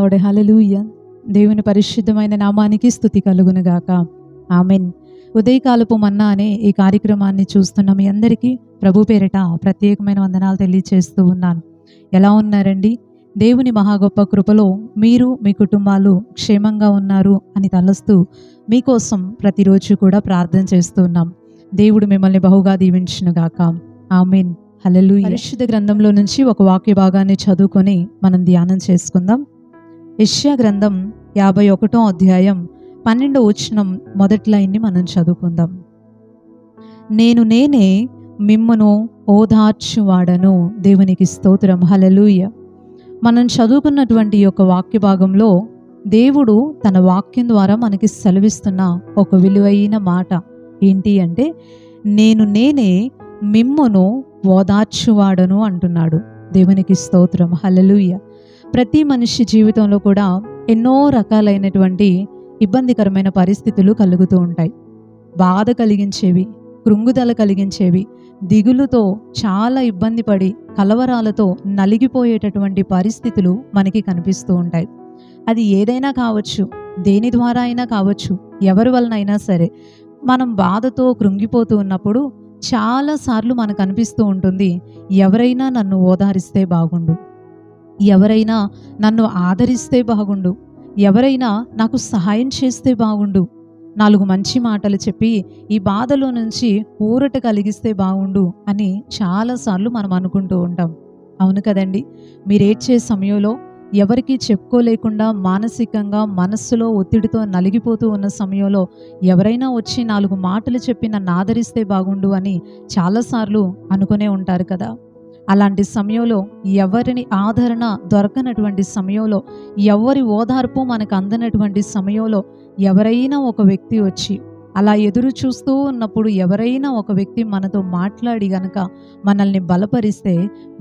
Lord. హల్లెలూయా. దేవుని పరిశుద్ధమైన నామానికి స్తుతి కలుగునుగాక. ఆమెన్. ఉదయకాలపు మన్నా అనే ఈ కార్యక్రమాన్ని చూస్తున్న మీ అందరికీ ప్రభు పేరిట ప్రత్యేకమైన వందనాలు తెలియచేస్తూ ఉన్నాను. ఎలా ఉన్నారండి? దేవుని మహా గొప్ప కృపలో మీరు మీ కుటుంబాలు క్షేమంగా ఉన్నారు అని తలస్తూ మీకోసం ప్రతిరోజు కూడా ప్రార్థన చేస్తూ ఉన్నాం. దేవుడు మిమ్మల్ని బహుగా దీవించునుగాక. ఆమెన్. హల్లెలూయా. పరిశుద్ధ గ్రంథంలో నుంచి ఒక వాక్య భాగాన్ని చదువుకొని మనం ధ్యానం చేసుకుందాం. యెషయా గ్రంథం 51వ అధ్యాయం 12వ వచనం మొదటి లైన్ని మనం చదువుకుందాం. నేనే మిమ్మును ఓదార్చువాడను. దేవునికి స్తోత్రం. హల్లెలూయా. మనం చదువుకున్నటువంటి యొక్క వాక్య భాగంలో దేవుడు తన వాక్యం ద్వారా మనకి సెలవిస్తున్న ఒక విలువైన మాట ఏంటి అంటే, నేనే మిమ్మును ఓదార్చువాడను అంటున్నాడు. దేవునికి స్తోత్రం. హల్లెలూయా. ప్రతి మనిషి జీవితంలో కూడా ఎన్నో రకాలైనటువంటి ఇబ్బందికరమైన పరిస్థితులు కలుగుతూ ఉంటాయి. బాధ కలిగించేవి, కృంగుదల కలిగించేవి, దిగులుతో చాలా ఇబ్బంది పడి కలవరాలతో నలిగిపోయేటటువంటి పరిస్థితులు మనకి కనిపిస్తూ ఉంటాయి. అది ఏదైనా కావచ్చు, దేని ద్వారా అయినా కావచ్చు, ఎవరి వలన అయినా సరే మనం బాధతో కృంగిపోతూ ఉన్నప్పుడు చాలాసార్లు మనకు అనిపిస్తూ ఉంటుంది, ఎవరైనా నన్ను ఓదారిస్తే బాగుండు, ఎవరైనా నన్ను ఆదరిస్తే బాగుండు, ఎవరైనా నాకు సహాయం చేస్తే బాగుండు, 4 మంచి మాటలు చెప్పి ఈ బాధలో నుంచి ఊరట కలిగిస్తే బాగుండు అని చాలాసార్లు మనం అనుకుంటూ ఉంటాం. అవును కదండి. మీరేడ్చే సమయంలో ఎవరికి చెప్పుకోలేకుండా మానసికంగా మనస్సులో ఒత్తిడితో నలిగిపోతూ ఉన్న సమయంలో ఎవరైనా వచ్చి 4 మాటలు చెప్పి నన్ను ఆదరిస్తే బాగుండు అని చాలాసార్లు అనుకునే ఉంటారు కదా. అలాంటి సమయంలో ఎవరిని ఆదరణ దొరకనటువంటి సమయంలో, ఎవరి ఓదార్పు మనకు అందనటువంటి సమయంలో ఎవరైనా ఒక వ్యక్తి వచ్చి అలా ఎదురు చూస్తూ ఉన్నప్పుడు ఎవరైనా ఒక వ్యక్తి మనతో మాట్లాడి గనక మనల్ని బలపరిస్తే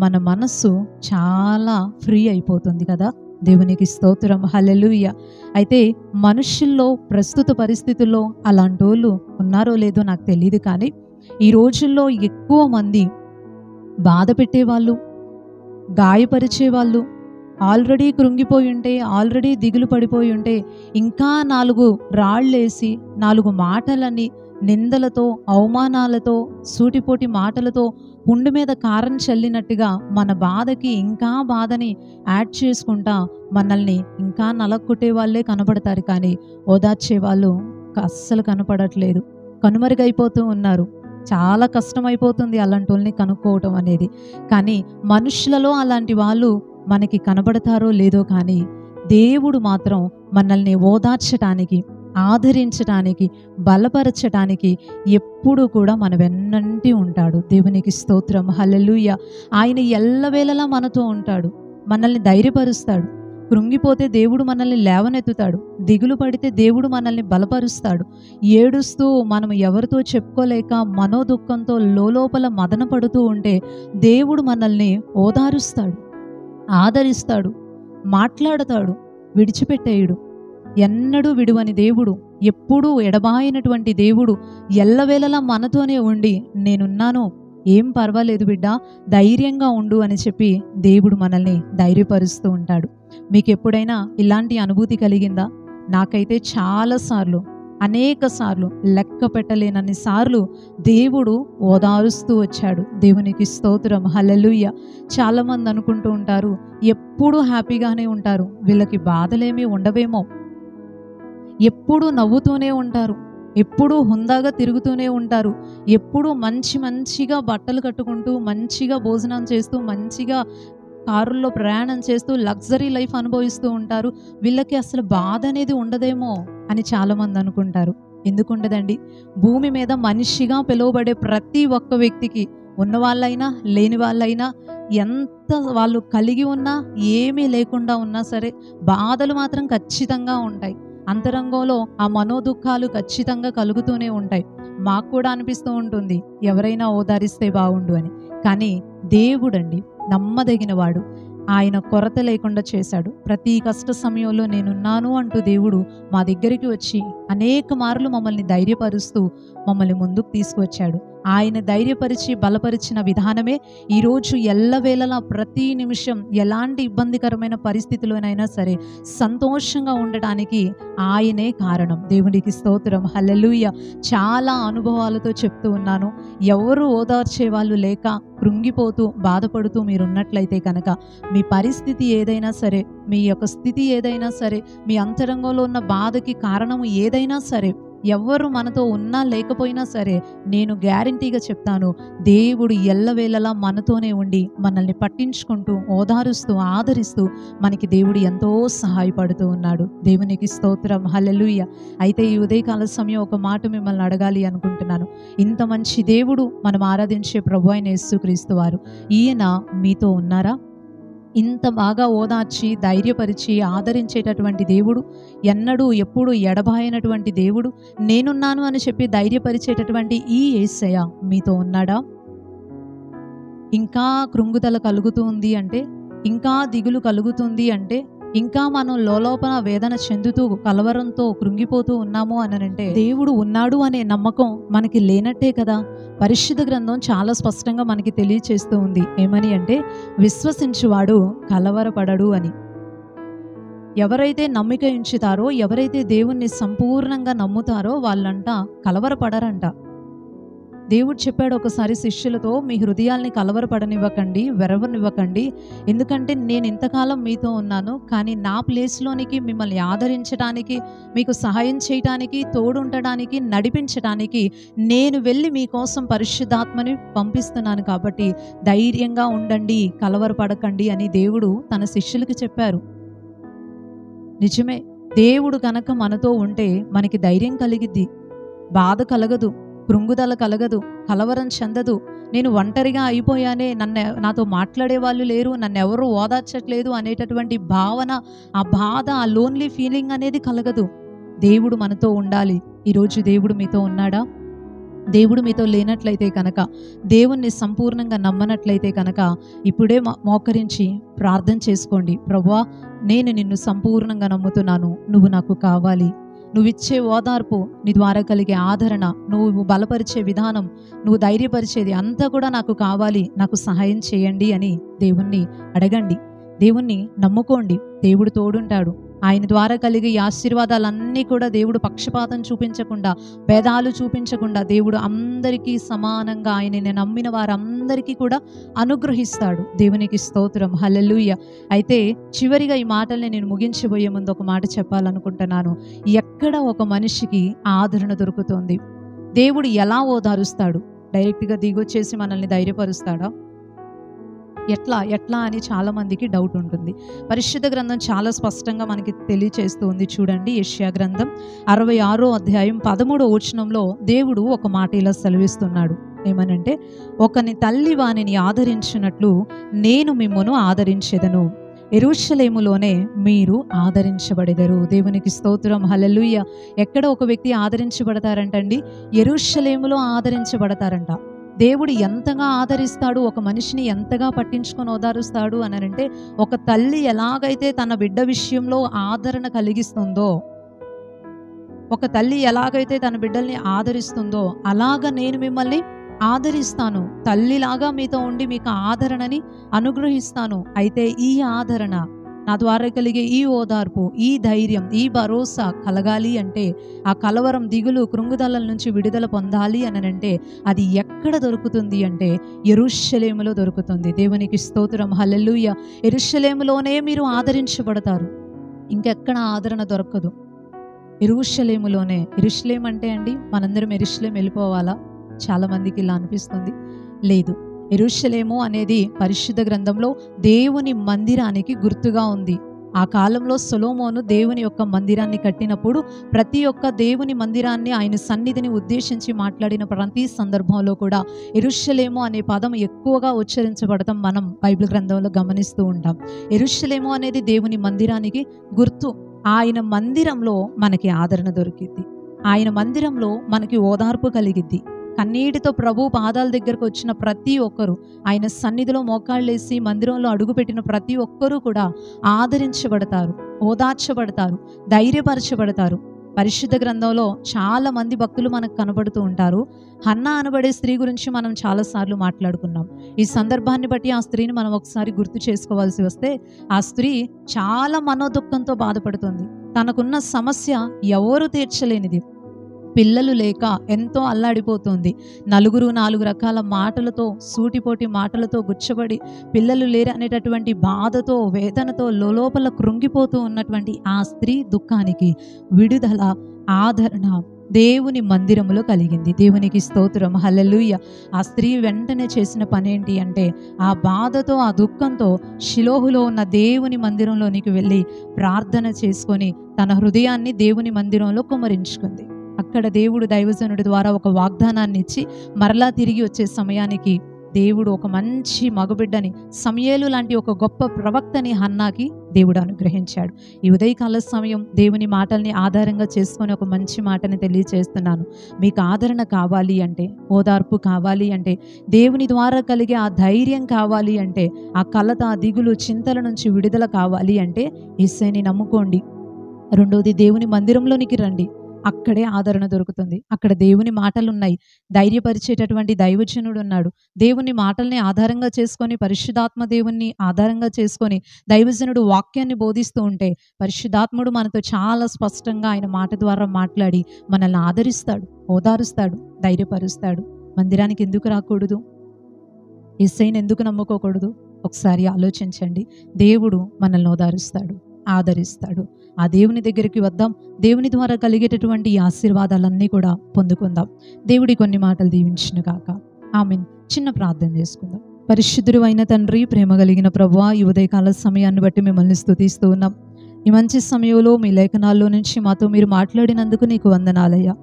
మన మనస్సు చాలా ఫ్రీ అయిపోతుంది కదా. దేవునికి స్తోత్రం. హల్లెలూయా. అయితే మనుషుల్లో ప్రస్తుత పరిస్థితుల్లో అలాంటి వాళ్ళు ఉన్నారో లేదో నాకు తెలియదు, కానీ ఈ రోజుల్లో ఎక్కువ మంది బాధ పెట్టేవాళ్ళు, గాయపరిచేవాళ్ళు, ఆల్రెడీ కృంగిపోయి ఉంటే, ఆల్రెడీ దిగులు పడిపోయి ఉంటే ఇంకా 4 రాళ్ళేసి 4 మాటలని నిందలతో, అవమానాలతో, సూటిపోటి మాటలతో పుండు మీద కారం చల్లినట్టుగా మన బాధకి ఇంకా బాధని యాడ్ చేసుకుంటా మనల్ని ఇంకా నలగొట్టే వాళ్ళే కనపడతారు, కానీ ఓదార్చే వాళ్ళు అస్సలు కనపడట్లేదు. కనుమరుగైపోతూ ఉన్నారు. చాలా కష్టమైపోతుంది అలాంటి వాళ్ళని కనుక్కోవటం అనేది. కానీ మనుషులలో అలాంటి వాళ్ళు మనకి కనబడతారో లేదో, కానీ దేవుడు మాత్రం మనల్ని ఓదార్చటానికి, ఆదరించటానికి, బలపరచటానికి ఎప్పుడు కూడా మన వెన్నంటి ఉంటాడు. దేవునికి స్తోత్రం. హల్లెలూయా. ఆయన ఎల్లవేళలా మనతో ఉంటాడు, మనల్ని ధైర్యపరుస్తాడు. కృంగిపోతే దేవుడు మనల్ని లేవనెత్తుతాడు, దిగులు పడితే దేవుడు మనల్ని బలపరుస్తాడు. ఏడుస్తూ మనం ఎవరితో చెప్పుకోలేక మనోదుఖంతో లోపల మదన పడుతూ ఉంటే దేవుడు మనల్ని ఓదారుస్తాడు, ఆదరిస్తాడు, మాట్లాడతాడు, విడిచిపెట్టేయుడు. ఎన్నడూ విడువని దేవుడు, ఎప్పుడూ ఎడబాయినటువంటి దేవుడు ఎల్లవేళలా మనతోనే ఉండి నేనున్నాను, ఏం పర్వాలేదు బిడ్డ, ధైర్యంగా ఉండు అని చెప్పి దేవుడు మనల్ని ధైర్యపరుస్తూ ఉంటాడు. మీకు ఎప్పుడైనా ఇలాంటి అనుభూతి కలిగిందా? నాకైతే చాలాసార్లు, అనేక సార్లు, లెక్క పెట్టలేనన్ని సార్లు దేవుడు ఓదారుస్తూ వచ్చాడు. దేవునికి స్తోత్రం. హల్లెలూయా. చాలామంది అనుకుంటూ ఉంటారు, ఎప్పుడూ హ్యాపీగానే ఉంటారు, వీళ్ళకి బాధలేమీ ఉండవేమో, ఎప్పుడూ నవ్వుతూనే ఉంటారు, ఎప్పుడూ హుందాగా తిరుగుతూనే ఉంటారు, ఎప్పుడూ మంచిగా బట్టలు కట్టుకుంటూ, మంచిగా భోజనం చేస్తూ, మంచిగా కారుల్లో ప్రయాణం చేస్తూ లగ్జరీ లైఫ్ అనుభవిస్తూ ఉంటారు, వీళ్ళకి అసలు బాధ అనేది ఉండదేమో అని చాలామంది అనుకుంటారు. ఎందుకు ఉండదండి? భూమి మీద మనిషిగా పిలువబడే ప్రతి ఒక్క వ్యక్తికి, ఉన్నవాళ్ళైనా లేని వాళ్ళైనా, ఎంత వాళ్ళు కలిగి ఉన్నా ఏమీ లేకుండా ఉన్నా సరే బాధలు మాత్రం ఖచ్చితంగా ఉంటాయి. అంతరంగంలో ఆ మనోదుఖాలు ఖచ్చితంగా కలుగుతూనే ఉంటాయి. మాకు కూడా అనిపిస్తూ ఉంటుంది, ఎవరైనా ఓదారిస్తే బాగుండు అని. కానీ దేవుడండి నమ్మదగినవాడు. ఆయన కొరత లేకుండా చేశాడు. ప్రతి కష్ట సమయంలో నేనున్నాను అంటూ దేవుడు మా దగ్గరికి వచ్చి అనేక మార్లు మమ్మల్ని ధైర్యపరుస్తూ మమ్మల్ని ముందుకు తీసుకువచ్చాడు. ఆయన ధైర్యపరిచి బలపరిచిన విధానమే ఈరోజు ఎల్లవేళలా ప్రతి నిమిషం ఎలాంటి ఇబ్బందికరమైన పరిస్థితుల్లోనైనా సరే సంతోషంగా ఉండటానికి ఆయనే కారణం. దేవునికి స్తోత్రం, హల్లెలూయా. చాలా అనుభవాలతో చెప్తూ ఉన్నాను. ఎవరు ఓదార్చే వాళ్ళు లేక కృంగిపోతూ బాధపడుతూ మీరున్నట్లయితే కనుక మీ పరిస్థితి ఏదైనా సరే, మీ యొక్క స్థితి ఏదైనా సరే, మీ అంతరంగంలో ఉన్న బాధకి కారణం ఏదైనా సరే, ఎవరు మనతో ఉన్నా లేకపోయినా సరే, నేను గ్యారంటీగా చెప్తాను, దేవుడు ఎల్లవేళలా మనతోనే ఉండి మనల్ని పట్టించుకుంటూ ఓదారుస్తూ ఆదరిస్తూ మనకి దేవుడు ఎంతో సహాయపడుతూ ఉన్నాడు. దేవునికి స్తోత్రం, హల్లెలూయా. అయితే ఈ ఉదయకాల సమయం ఒక మాట మిమ్మల్ని అడగాలి అనుకుంటున్నాను. ఇంత మంచి దేవుడు మనం ఆరాధించే ప్రభు అయిన యేసుక్రీస్తు వారు, ఈయన మీతో ఉన్నారా? ఇంత బాగా ఓదార్చి ధైర్యపరిచి ఆదరించేటటువంటి దేవుడు, ఎన్నడూ ఎప్పుడు ఎడబాయనటువంటి దేవుడు, నేనున్నాను అని చెప్పి ధైర్యపరిచేటటువంటి ఈ యేసయ్య మీతో ఉన్నాడా? ఇంకా కృంగుదల కలుగుతుంది అంటే, ఇంకా దిగులు కలుగుతుంది అంటే, ఇంకా మనం లోలోపల వేదన చెందుతూ కలవరంతో కృంగిపోతూ ఉన్నాము అనంటే దేవుడు ఉన్నాడు అనే నమ్మకం మనకి లేనట్టే కదా. పరిశుద్ధ గ్రంథం చాలా స్పష్టంగా మనకి తెలియచేస్తూ ఉంది. ఏమని అంటే, విశ్వసించువాడు కలవరపడడు అని. ఎవరైతే నమ్మిక ఉంచుతారో, ఎవరైతే దేవుణ్ణి సంపూర్ణంగా నమ్ముతారో వాళ్ళంట కలవరపడరంట. దేవుడు చెప్పాడు ఒకసారి శిష్యులతో, మీ హృదయాల్ని కలవరపడనివ్వకండి, వెరవనివ్వకండి, ఎందుకంటే నేను ఇంతకాలం మీతో ఉన్నాను, కానీ నా ప్లేస్లోనికి మిమ్మల్ని ఆదరించడానికి, మీకు సహాయం చేయటానికి, తోడుండడానికి, నడిపించడానికి నేను వెళ్ళి మీకోసం పరిశుద్ధాత్మని పంపిస్తున్నాను, కాబట్టి ధైర్యంగా ఉండండి, కలవరపడకండి అని దేవుడు తన శిష్యులకి చెప్పారు. నిజమే, దేవుడు కనుక మనతో ఉంటే మనకి ధైర్యం కలిగిద్ది, బాధ కలగదు, కృంగుదల కలగదు, కలవరం చెందదు. నేను ఒంటరిగా అయిపోయానే, నాతో మాట్లాడే వాళ్ళు లేరు, నన్ను ఎవరు ఓదార్చట్లేదు అనేటటువంటి భావన, ఆ బాధ, ఆ లోన్లీ ఫీలింగ్ అనేది కలగదు. దేవుడు మనతో ఉండాలి. ఈరోజు దేవుడు మీతో ఉన్నాడా? దేవుడు మీతో లేనట్లయితే కనుక, దేవుణ్ణి సంపూర్ణంగా నమ్మనట్లయితే కనుక ఇప్పుడే మోకరించి ప్రార్థన చేసుకోండి. ప్రభువా, నేను నిన్ను సంపూర్ణంగా నమ్ముతున్నాను, నువ్వు నాకు కావాలి. నువ్విచ్చే ఓదార్పు, నీ ద్వారా కలిగే ఆదరణ, నువ్వు బలపరిచే విధానం, నువ్వు ధైర్యపరిచేది అంతా కూడా నాకు కావాలి, నాకు సహాయం చేయండి అని దేవుణ్ణి అడగండి. దేవుణ్ణి నమ్ముకోండి, దేవుడు తోడుంటాడు. ఆయన ద్వారా కలిగే ఈ ఆశీర్వాదాలన్నీ కూడా దేవుడు పక్షపాతం చూపించకుండా, భేదాలు చూపించకుండా దేవుడు అందరికీ సమానంగా ఆయనని నమ్మిన వారందరికీ కూడా అనుగ్రహిస్తాడు. దేవునికి స్తోత్రం, హల్లెలూయా. అయితే చివరిగా ఈ మాటల్ని నేను ముగించబోయే ముందు ఒక మాట చెప్పాలనుకుంటున్నాను. ఎక్కడ ఒక మనిషికి ఆదరణ దొరుకుతుంది? దేవుడు ఎలా ఓదారుస్తాడు? డైరెక్ట్గా దిగొచ్చేసి మనల్ని ధైర్యపరుస్తాడా? ఎట్లా అని చాలా మందికి డౌట్ ఉంటుంది. పరిశుద్ధ గ్రంథం చాలా స్పష్టంగా మనకి తెలియచేస్తూ ఉంది. చూడండి, యెషయా గ్రంథం 66వ అధ్యాయం 13వ వచనంలో దేవుడు ఒక మాట ఇలా సెలవిస్తున్నాడు. ఏమనంటే, ఒకని తల్లి వానిని ఆదరించినట్లు నేను మిమ్మును ఆదరించెదను, యెరూషలేములోనే మీరు ఆదరించబడెదరు. దేవునికి స్తోత్రం, హల్లెలూయా. ఎక్కడ ఒక వ్యక్తి ఆదరించబడతారంటండి? యెరూషలేములో ఆదరించబడతారంట. దేవుడు ఎంతగా ఆదరిస్తాడు, ఒక మనిషిని ఎంతగా పట్టించుకొని ఓదారుస్తాడు అని అంటే, ఒక తల్లి ఎలాగైతే తన బిడ్డ విషయంలో ఆదరణ కలిగిస్తుందో, ఒక తల్లి ఎలాగైతే తన బిడ్డల్ని ఆదరిస్తుందో, అలాగ నేను మిమ్మల్ని ఆదరిస్తాను, తల్లిలాగా మీతో ఉండి మీకు ఆదరణని అనుగ్రహిస్తాను. అయితే ఈ ఆదరణ, నా ద్వారా కలిగే ఈ ఓదార్పు, ఈ ధైర్యం, ఈ భరోసా కలగాలి అంటే, ఆ కలవరం, దిగులు, కృంగుదలల నుంచి విడుదల పొందాలి అని అంటే అది ఎక్కడ దొరుకుతుంది అంటే యెరూషలేములో దొరుకుతుంది. దేవునికి స్తోత్రం, హల్లెలూయా. యెరూషలేములోనే మీరు ఆదరించబడతారు, ఇంకెక్కడ ఆదరణ దొరకదు. యెరూషలేములోనే. యెరూషలేం అంటే అండి, మనందరం యెరూషలేం వెళ్ళిపోవాలా? చాలా మందికి ఇలా అనిపిస్తుంది. లేదు, యెరూషలేము అనేది పరిశుద్ధ గ్రంథంలో దేవుని మందిరానికి గుర్తుగా ఉంది. ఆ కాలంలో సొలొమోను దేవుని యొక్క మందిరాన్ని కట్టినప్పుడు ప్రతి ఒక్క దేవుని మందిరాన్ని, ఆయన సన్నిధిని ఉద్దేశించి మాట్లాడిన ప్రతి సందర్భంలో కూడా యెరూషలేము అనే పదం ఎక్కువగా ఉచ్చరించబడటం మనం బైబిల్ గ్రంథంలో గమనిస్తూ ఉంటాం. యెరూషలేము అనేది దేవుని మందిరానికి గుర్తు. ఆయన మందిరంలో మనకి ఆదరణ దొరికిద్ది, ఆయన మందిరంలో మనకి ఓదార్పు కలిగిద్ది. కన్నీటితో ప్రభు పాదాల దగ్గరకు వచ్చిన ప్రతి ఒక్కరు, ఆయన సన్నిధిలో మోకాళ్ళేసి మందిరంలో అడుగుపెట్టిన ప్రతి ఒక్కరూ కూడా ఆదరించబడతారు, ఓదార్చబడతారు, ధైర్యపరచబడతారు. పరిశుద్ధ గ్రంథంలో చాలా మంది భక్తులు మనకు కనబడుతూ ఉంటారు. హన్నా అనబడే స్త్రీ గురించి మనం చాలాసార్లు మాట్లాడుకున్నాం. ఈ సందర్భాన్ని బట్టి ఆ స్త్రీని మనం ఒకసారి గుర్తు చేసుకోవాల్సి వస్తే, ఆ స్త్రీ చాలా మనోదుఃఖంతో బాధపడుతుంది. తనకున్న సమస్య ఎవరు తీర్చలేనిది. పిల్లలు లేక ఎంతో అల్లాడిపోతుంది. నలుగురు 4 రకాల మాటలతో, సూటిపోటి మాటలతో గుచ్చబడి పిల్లలు లేరు అనేటటువంటి బాధతో, వేదనతో లోలోపల కృంగిపోతూ ఉన్నటువంటి ఆ స్త్రీ దుఃఖానికి విడుదల, ఆదరణ దేవుని మందిరములో కలిగింది. దేవునికి స్తోత్రం, హల్లెలూయా. ఆ స్త్రీ వెంటనే చేసిన పనేంటి అంటే, ఆ బాధతో, ఆ దుఃఖంతో షిలోహులో ఉన్న దేవుని మందిరంలోనికి వెళ్ళి ప్రార్థన చేసుకొని తన హృదయాన్ని దేవుని మందిరంలో కుమ్మరించుకుంది. అక్కడ దేవుడు దైవజనుడి ద్వారా ఒక వాగ్దానాన్ని ఇచ్చి మరలా తిరిగి వచ్చే సమయానికి దేవుడు ఒక మంచి మగబిడ్డని, సమూయేలు లాంటి ఒక గొప్ప ప్రవక్తని హన్నాకి దేవుడు అనుగ్రహించాడు. ఈ ఉదయకాల సమయం దేవుని మాటల్ని ఆధారంగా చేసుకొని ఒక మంచి మాటని తెలియచేస్తున్నాను. మీకు ఆదరణ కావాలి అంటే, ఓదార్పు కావాలి అంటే, దేవుని ద్వారా కలిగే ఆ ధైర్యం కావాలి అంటే, ఆ కలత, ఆ దిగులు, చింతల నుంచి విడుదల కావాలి అంటే యేసయ్యని నమ్ముకోండి. రెండోది, దేవుని మందిరంలోనికి రండి. అక్కడే ఆదరణ దొరుకుతుంది. అక్కడ దేవుని మాటలు ఉన్నాయి. ధైర్యపరిచేటటువంటి దైవజనుడు ఉన్నాడు. దేవుని మాటల్ని ఆధారంగా చేసుకొని, పరిశుద్ధాత్మ దేవుణ్ణి ఆధారంగా చేసుకొని దైవజనుడు వాక్యాన్ని బోధిస్తూ ఉంటే పరిశుద్ధాత్ముడు మనతో చాలా స్పష్టంగా ఆయన మాట ద్వారా మాట్లాడి మనల్ని ఆదరిస్తాడు, ఓదారుస్తాడు, ధైర్యపరుస్తాడు. మందిరానికి ఎందుకు రాకూడదు? యేసయ్యని ఎందుకు నమ్ముకోకూడదు? ఒకసారి ఆలోచించండి. దేవుడు మనల్ని ఓదారుస్తాడు, ఆదరిస్తాడు. ఆ దేవుని దగ్గరికి వద్దాం. దేవుని ద్వారా కలిగేటటువంటి ఈ ఆశీర్వాదాలన్నీ కూడా పొందుకుందాం. దేవుడి కొన్ని మాటలు దీవించును గాక. ఆమేన్. చిన్న ప్రార్థన చేసుకుందాం. పరిశుద్ధుడు అయిన తండ్రి, ప్రేమ కలిగిన ప్రభువా, ఈ ఉదయకాల సమయాన్ని బట్టి మిమ్మల్ని స్తుతిస్తూ ఉన్నాం. ఈ మంచి సమయంలో మీ లేఖనాల్లో నుంచి మాతో మీరు మాట్లాడినందుకు నీకు వందనాలయ్యా.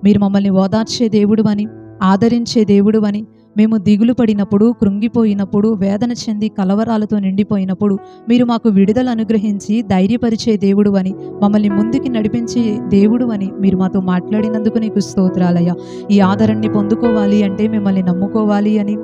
మీరు మమ్మల్ని ఓదార్చే దేవుడు అని, ఆదరించే దేవుడు అని, మేము దిగులు పడినప్పుడు, కృంగిపోయినప్పుడు, వేదన చెంది కలవరాలతో నిండిపోయినప్పుడు మీరు మాకు విడుదల అనుగ్రహించి ధైర్యపరిచే దేవుడు అని, మమ్మల్ని ముందుకి నడిపించే దేవుడు అని మీరు మాతో మాట్లాడినందుకు నీకు స్తోత్రాలయ్యా. ఈ ఆదరణని పొందుకోవాలి అంటే మిమ్మల్ని నమ్ముకోవాలి అని,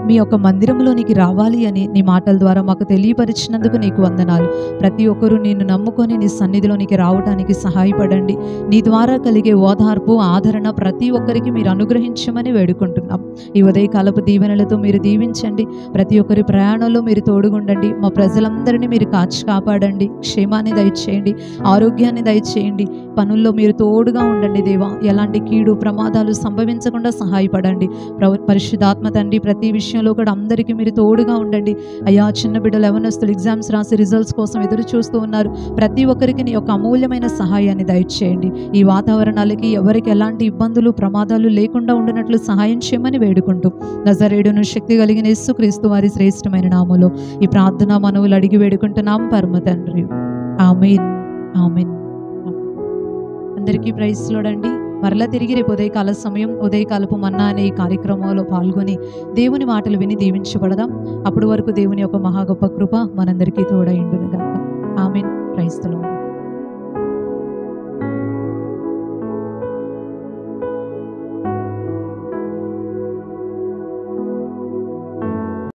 మీ యొక్క మందిరంలోనికి రావాలి అని నీ మాటల ద్వారా మాకు తెలియపరిచినందుకు నీకు వందనాలు. ప్రతి ఒక్కరూ నిన్ను నమ్ముకొని నీ సన్నిధిలోనికి రావడానికి సహాయపడండి. నీ ద్వారా కలిగే ఓదార్పు, ఆదరణ ప్రతి ఒక్కరికి మీరు అనుగ్రహించమని వేడుకుంటున్నాం. ఈ ఉదయకాలపు దీవెనలతో మీరు దీవించండి. ప్రతి ఒక్కరి ప్రయాణంలో మీరు తోడుగుండండి. మా ప్రజలందరినీ మీరు కాచి కాపాడండి. క్షేమాన్ని దయచేయండి, ఆరోగ్యాన్ని దయచేయండి. పనుల్లో మీరు తోడుగా ఉండండి దేవా. ఎలాంటి కీడు, ప్రమాదాలు సంభవించకుండా సహాయపడండి. పరిశుద్ధాత్మ తండ్రి, ప్రతి విషయంలో కూడా అందరికీ మీరు తోడుగా ఉండండి అయ్యా. చిన్న బిడ్డలు, యవనస్తులు ఎగ్జామ్స్ రాసి రిజల్ట్స్ కోసం ఎదురు చూస్తూ ఉన్నారు. ప్రతి ఒక్కరికి నీ యొక్క అమూల్యమైన సహాయాన్ని దయచేయండి. ఈ వాతావరణాలకి ఎవరికి ఎలాంటి ఇబ్బందులు, ప్రమాదాలు లేకుండా ఉండినట్లు సహాయం చేయమని వేడుకుంటూ నజరేయుడును శక్తి కలిగిన యేసుక్రీస్తు వారి శ్రేష్టమైన నామములో ఈ ప్రార్థన మనవులు అడిగి వేడుకుంటున్నాం పరమ తండ్రి. ఆమేన్, ఆమేన్. అందరికీ ప్రైజ్ లోడండి. మరలా తిరిగి రేపు ఉదయకాల సమయం ఉదయకాలపు మన్నా అనే ఈ కార్యక్రమంలో పాల్గొని దేవుని మాటలు విని దీవించబడదాం. అప్పటి వరకు దేవుని యొక్క మహా గొప్ప కృప మనందరికీ తోడై ఉండును గాక. ఆమేన్. Praise the lord.